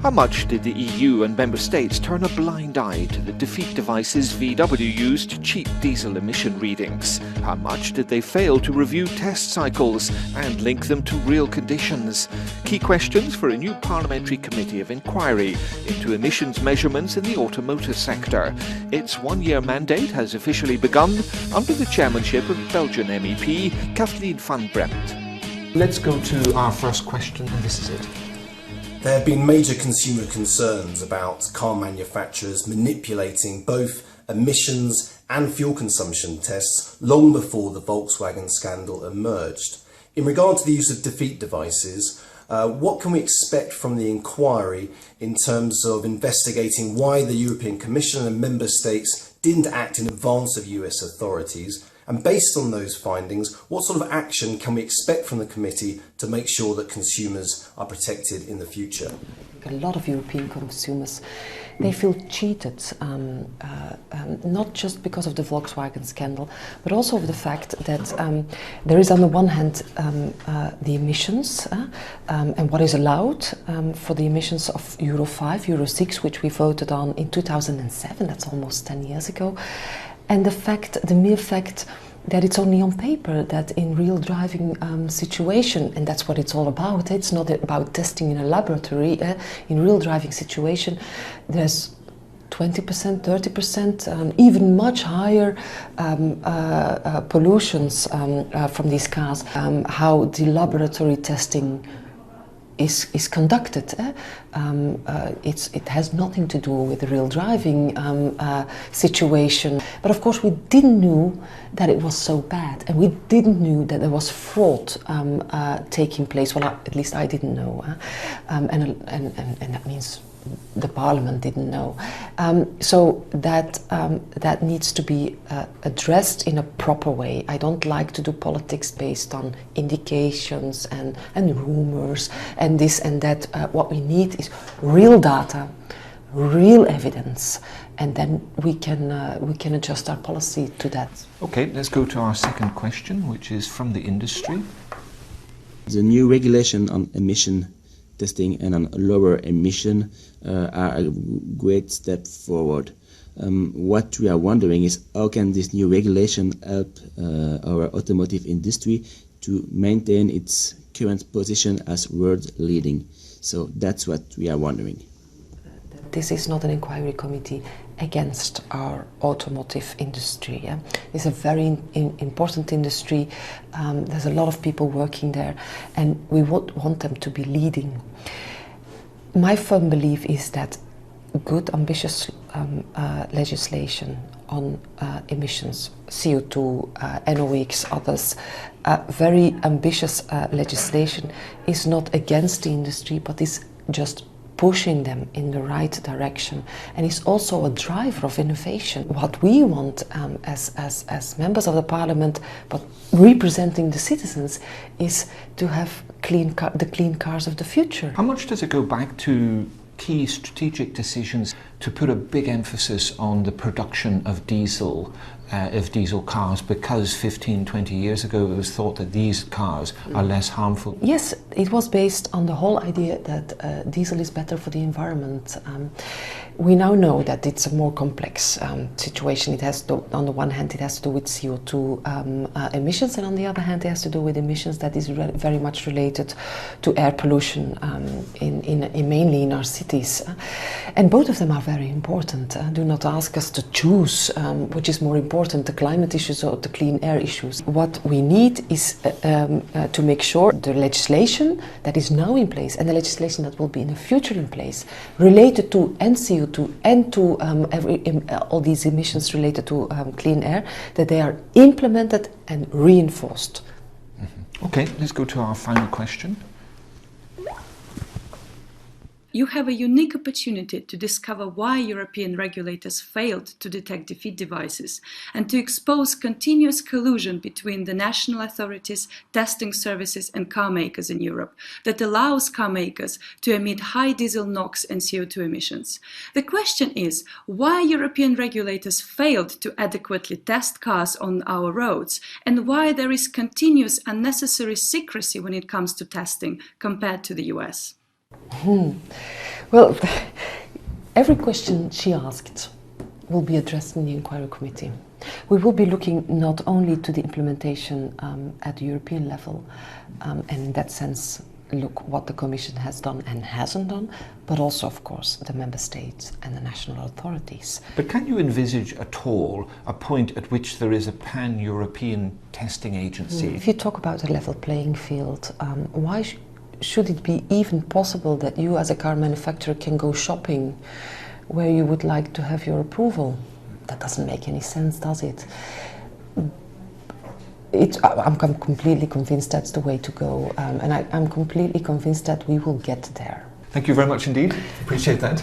How much did the EU and member states turn a blind eye to the defeat devices VW used to cheat diesel emission readings? How much did they fail to review test cycles and link them to real conditions? Key questions for a new parliamentary committee of inquiry into emissions measurements in the automotive sector. Its one-year mandate has officially begun under the chairmanship of Belgian MEP Kathleen van Bremt. Let's go to our first question, and this is it. There have been major consumer concerns about car manufacturers manipulating both emissions and fuel consumption tests long before the Volkswagen scandal emerged. In regard to the use of defeat devices, what can we expect from the inquiry in terms of investigating why the European Commission and member states didn't act in advance of US authorities? And based on those findings, what sort of action can we expect from the committee to make sure that consumers are protected in the future? A lot of European consumers, they feel cheated, not just because of the Volkswagen scandal, but also of the fact that there is on the one hand the emissions and what is allowed for the emissions of Euro 5, Euro 6, which we voted on in 2007, that's almost 10 years ago. And the mere fact that it's only on paper, that in real driving situation, and that's what it's all about. It's not about testing in a laboratory. In real driving situation, there's 20%, 30%, even much higher pollutions from these cars. How the laboratory testing is conducted. It has nothing to do with the real driving situation. But of course we didn't know that it was so bad, and we didn't know that there was fraud taking place. Well, at least I didn't know, and that means the Parliament didn't know. So that needs to be addressed in a proper way. I don't like to do politics based on indications and rumours and this and that. What we need is real data, real evidence, and then we can adjust our policy to that. Okay, let's go to our second question, which is from the industry. The new regulation on emission testing and on lower emission are a great step forward. What we are wondering is how can this new regulation help our automotive industry to maintain its current position as world leading? So that's what we are wondering. This is not an inquiry committee against our automotive industry. Yeah? It's a very important industry. There's a lot of people working there, and we want them to be leading. My firm belief is that good, ambitious legislation on emissions, CO2, NOx, others, very ambitious legislation is not against the industry, but is just pushing them in the right direction, and is also a driver of innovation. What we want as members of the Parliament, but representing the citizens, is to have the clean cars of the future. How much does it go back to key strategic decisions to put a big emphasis on the production of diesel cars, because 15-20 years ago it was thought that these cars are less harmful? Yes, it was based on the whole idea that diesel is better for the environment. We now know that it's a more complex situation. It has to, on the one hand, it has to do with CO2 emissions, and on the other hand, it has to do with emissions that is very much related to air pollution, mainly in our cities. And both of them are very important. Do not ask us to choose which is more important, the climate issues or the clean air issues. What we need is to make sure the legislation that is now in place and the legislation that will be in the future in place related to CO2 and to all these emissions related to clean air, that they are implemented and reinforced. Mm-hmm. Okay, let's go to our final question. You have a unique opportunity to discover why European regulators failed to detect defeat devices and to expose continuous collusion between the national authorities, testing services and car makers in Europe that allows car makers to emit high diesel NOx and CO2 emissions. The question is why European regulators failed to adequately test cars on our roads, and why there is continuous unnecessary secrecy when it comes to testing compared to the US. Well, every question she asked will be addressed in the inquiry committee. We will be looking not only to the implementation at the European level, and in that sense look what the Commission has done and hasn't done, but also, of course, the Member States and the national authorities. But can you envisage at all a point at which there is a pan-European testing agency? If you talk about a level playing field, why should it be even possible that you as a car manufacturer can go shopping where you would like to have your approval? That doesn't make any sense, does it? I'm completely convinced that's the way to go, and I'm completely convinced that we will get there. Thank you very much indeed. Appreciate that.